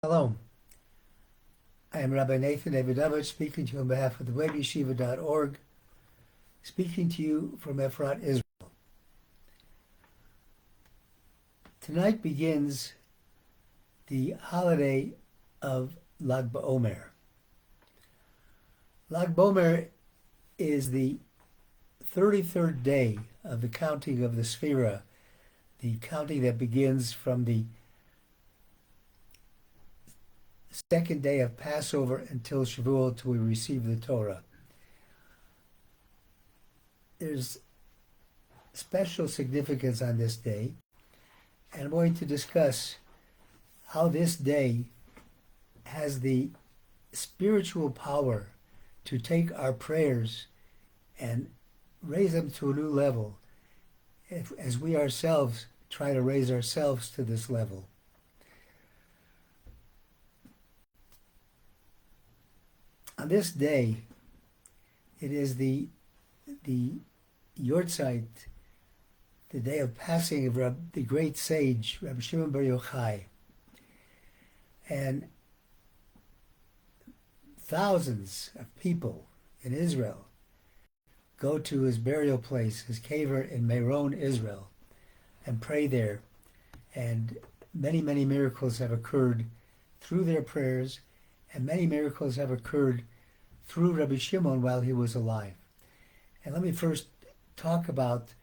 Hello, I am Rabbi Nathan Davidovich, speaking to you on behalf of the webyeshiva.org, speaking to you from Efrat, Israel. Tonight begins the holiday of Lag BaOmer. Lag BaOmer is the 33rd day of the counting of the Sphira, the counting that begins from the second day of Passover until Shavuot, till we receive the Torah. There's special significance on this day, and I'm going to discuss how this day has the spiritual power to take our prayers and raise them to a new level, as we ourselves try to raise ourselves to this level. On this day, it is the Yochai, the day of passing of the great sage, Rabbi Shimon bar Yochai. And thousands of people in Israel go to his burial place, his caver in Meron, Israel, and pray there. And many, many miracles have occurred through their prayers, and many miracles have occurred through Rabbi Shimon while he was alive. And let me first talk about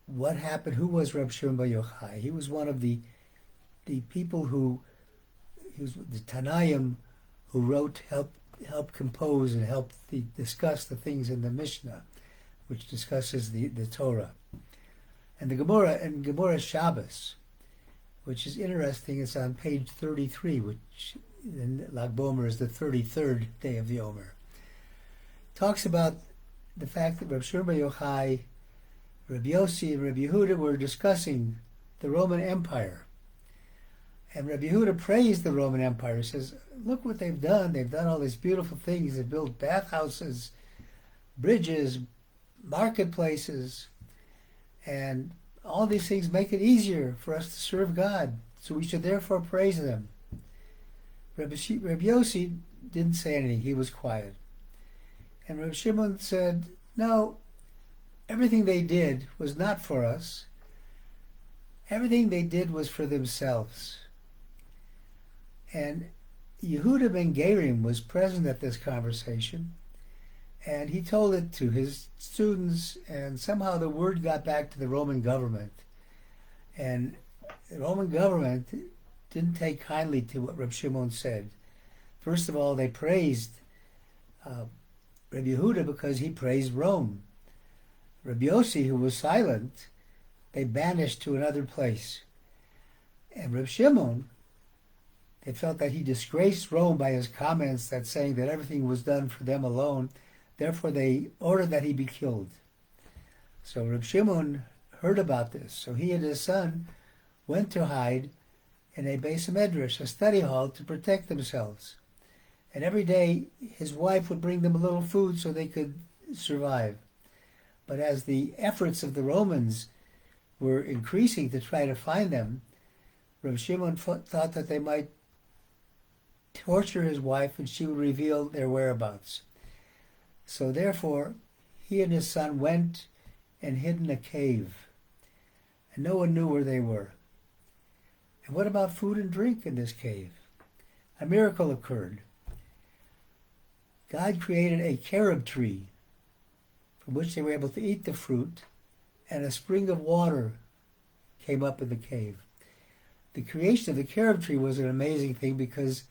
what happened. Who was Rabbi Shimon bar Yochai? He was one of the people he was the Tanaim who wrote, helped compose, and helped discuss the things in the Mishnah, which discusses the Torah. And the Gemara Shabbos, which is interesting, it's on page 33, which in Lag BaOmer is the 33rd day of the Omer. Talks about the fact that Rabbi Shimon bar Yochai, Rabbi Yossi, and Rabbi Yehuda were discussing the Roman Empire. And Rabbi Yehuda praised the Roman Empire. He says, look what they've done. They've done all these beautiful things. They've built bathhouses, bridges, marketplaces, and all these things make it easier for us to serve God. So we should therefore praise them. Rabbi Yossi didn't say anything. He was quiet. And Rabbi Shimon said, no, everything they did was not for us. Everything they did was for themselves. And Yehuda ben Gerim was present at this conversation, and he told it to his students, and somehow the word got back to the Roman government. And the Roman government didn't take kindly to what Rabbi Shimon said. First of all, they praised Rabbi Yehuda because he praised Rome. Rabbi Yossi, who was silent, they banished to another place. And Rabbi Shimon, they felt that he disgraced Rome by his comments, that saying that everything was done for them alone. Therefore, they ordered that he be killed. So Rabbi Shimon heard about this. So he and his son went to hide in a Beis Medrash, a study hall, to protect themselves. And every day his wife would bring them a little food so they could survive. But as the efforts of the Romans were increasing to try to find them, Rabbi Shimon thought that they might torture his wife and she would reveal their whereabouts. So therefore, he and his son went and hid in a cave, and no one knew where they were. And what about food and drink in this cave? A miracle occurred. God created a carob tree from which they were able to eat the fruit, and a spring of water came up in the cave. The creation of the carob tree was an amazing thing, because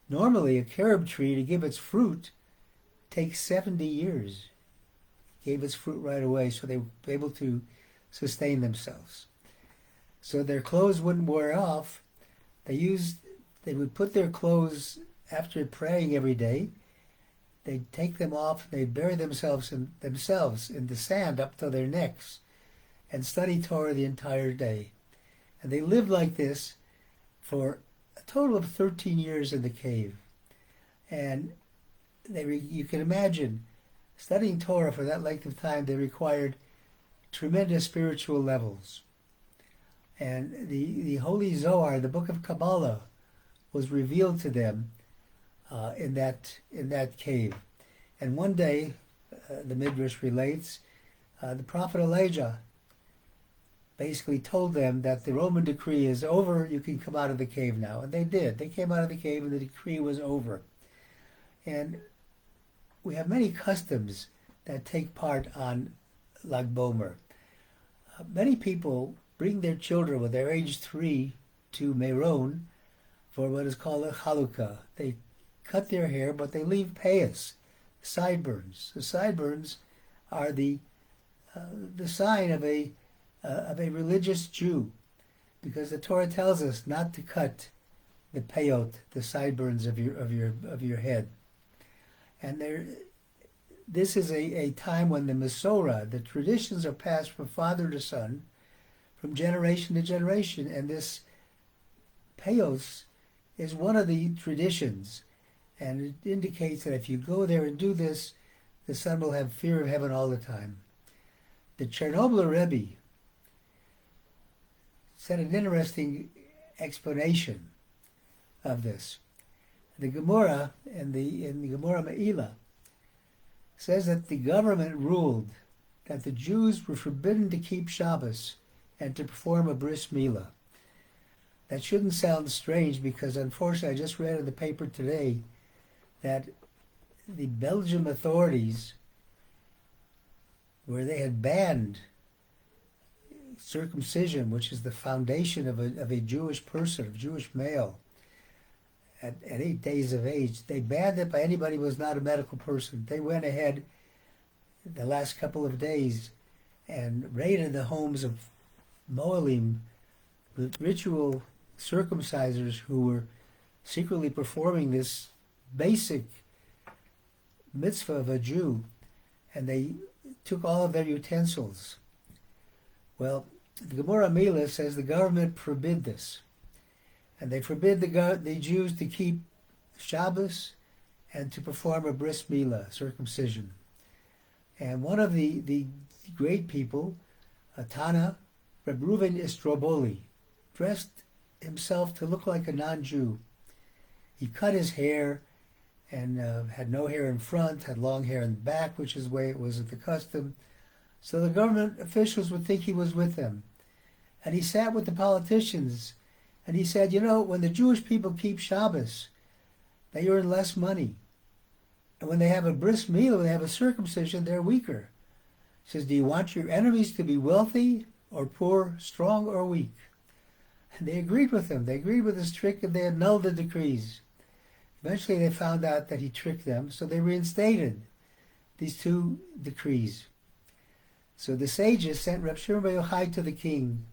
normally a carob tree, to give its fruit, takes 70 years. It gave its fruit right away, so they were able to sustain themselves. So their clothes wouldn't wear off. They would put their clothes, after praying every day, they'd take them off, they'd bury themselves in the sand up to their necks, and study Torah the entire day. And they lived like this for a total of 13 years in the cave. And you can imagine, studying Torah for that length of time, they required tremendous spiritual levels. And the Holy Zohar, the book of Kabbalah, was revealed to them in that cave. And one day, the Midrash relates, the prophet Elijah basically told them that the Roman decree is over, you can come out of the cave now. And they did. They came out of the cave and the decree was over. And we have many customs that take part on Lag Bomer. Many people bring their children when they're age 3 to Meron for what is called a Chalukah. They cut their hair, but they leave payas, sideburns. The sideburns are the sign of a religious Jew, because the Torah tells us not to cut the payot, the sideburns of your head. And this is a time when the Masorah, the traditions, are passed from father to son, from generation to generation, and this payos is one of the traditions, and it indicates that if you go there and do this, the son will have fear of heaven all the time. The Chernobyl Rebbe said an interesting explanation of this. The Gemara in the Gemara Me'ilah says that the government ruled that the Jews were forbidden to keep Shabbos and to perform a bris milah. That shouldn't sound strange, because unfortunately I just read in the paper today that the Belgian authorities, where they had banned circumcision, which is the foundation of a Jewish person, a Jewish male, at 8 days of age, they banned it by anybody who was not a medical person. They went ahead the last couple of days and raided the homes of Moalim, the ritual circumcisers who were secretly performing this basic mitzvah of a Jew, and they took all of their utensils. Well, the Gemara Milah says the government forbid this, and they forbid the Jews to keep Shabbos and to perform a bris milah, circumcision. And one of the great people, Tana, Reb Reuven Istroboli, dressed himself to look like a non-Jew. He cut his hair and had no hair in front, had long hair in the back, which is the way it was at the custom. So the government officials would think he was with them. And he sat with the politicians, and he said, you know, when the Jewish people keep Shabbos, they earn less money. And when they have a bris milah, when they have a circumcision, they're weaker. He says, do you want your enemies to be wealthy or poor, strong or weak? And they agreed with him. They agreed with his trick, and they annulled the decrees. Eventually they found out that he tricked them, so they reinstated these 2 decrees. So the sages sent Rabbi Shimon bar Yochai to the king,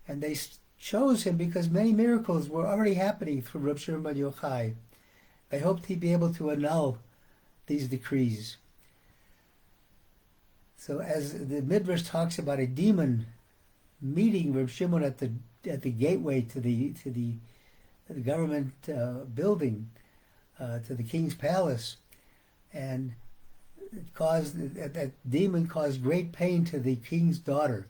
and they chose him because many miracles were already happening through Rabbi Shimon bar Yochai. They hoped he'd be able to annul these decrees. So as the Midrash talks about a demon meeting Rabbi Shimon at the gateway to the government building, to the king's palace, and that demon caused great pain to the king's daughter.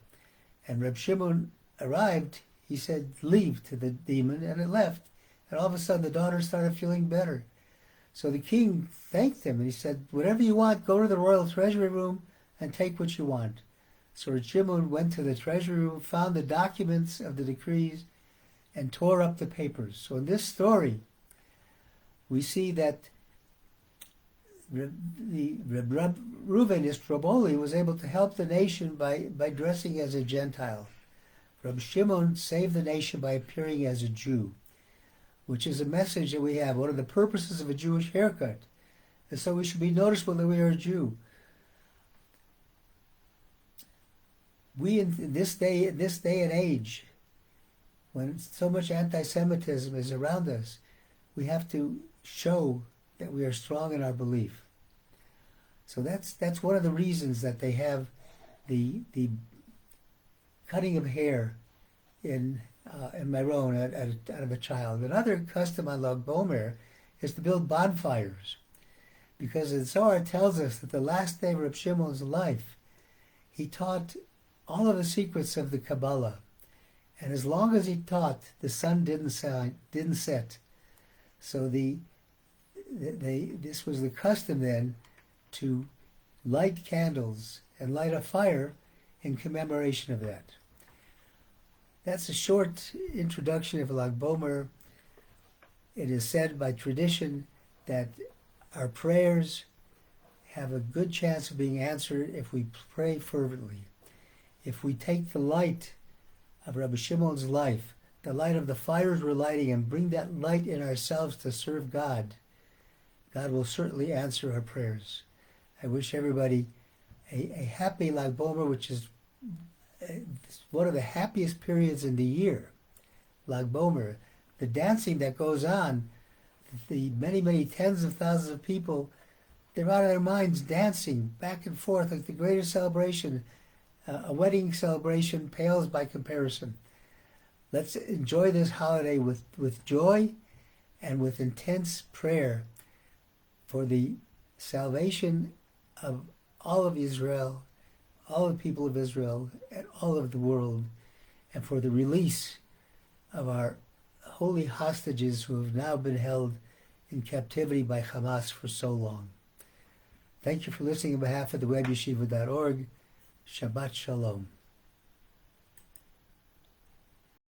And Reb Shimon arrived, he said, leave to the demon, and it left. And all of a sudden the daughter started feeling better. So the king thanked him, and he said, whatever you want, go to the royal treasury room and take what you want. So Reb Shimon went to the treasury room, found the documents of the decrees, and tore up the papers. So in this story, we see that Reuven Istroboli was able to help the nation by dressing as a Gentile. Rabbi Shimon saved the nation by appearing as a Jew, which is a message that we have. One of the purposes of a Jewish haircut is so we should be noticeable that we are a Jew. We in this day and age, when so much anti-Semitism is around us, we have to show that we are strong in our belief. So that's one of the reasons that they have the cutting of hair in Meron out of a child. Another custom on Lag Bomer is to build bonfires, because the Zohar tells us that the last day of Reb Shimon's life, he taught all of the secrets of the Kabbalah, and as long as he taught, the sun didn't set. So this was the custom then to light candles and light a fire in commemoration of that. That's a short introduction of Lag Bomer. It is said by tradition that our prayers have a good chance of being answered if we pray fervently. If we take the light of Rabbi Shimon's life, the light of the fires we're lighting, and bring that light in ourselves to serve God, God will certainly answer our prayers. I wish everybody a happy Lag Bomer, which is one of the happiest periods in the year. Lag Bomer, the dancing that goes on, the many, many tens of thousands of people, they're out of their minds dancing back and forth like the greatest celebration. A wedding celebration pales by comparison. Let's enjoy this holiday with joy and with intense prayer for the salvation of all of Israel, all the people of Israel, and all of the world, and for the release of our holy hostages who have now been held in captivity by Hamas for so long. Thank you for listening on behalf of the webyeshiva.org. Shabbat Shalom.